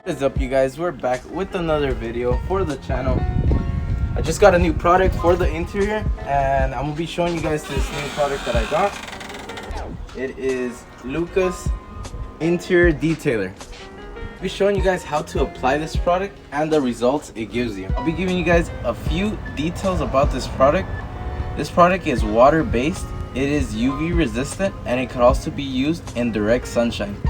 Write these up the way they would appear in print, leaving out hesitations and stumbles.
What is up, you guys? We're back with another video for the channel. I just got a new product for the interior, and I'm gonna be showing you guys this new product that I got. It is Luca's Interior Detailer. I'll be showing you guys how to apply this product and the results it gives you. I'll be giving you guys a few details about this product. This product is water based, it is UV resistant, and it can also be used in direct sunshine.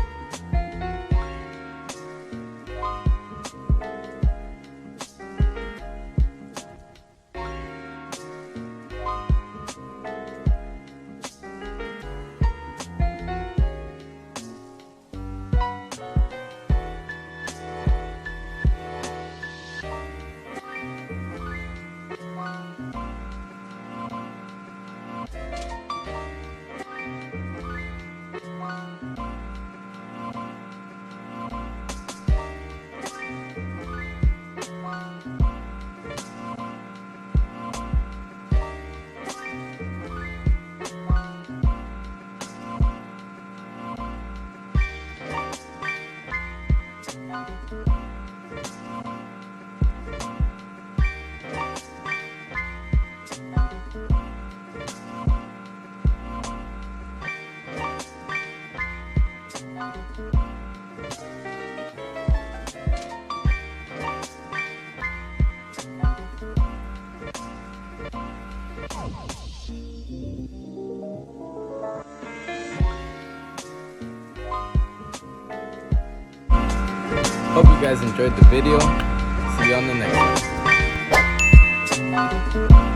Hope you guys enjoyed the video. See you on the next one.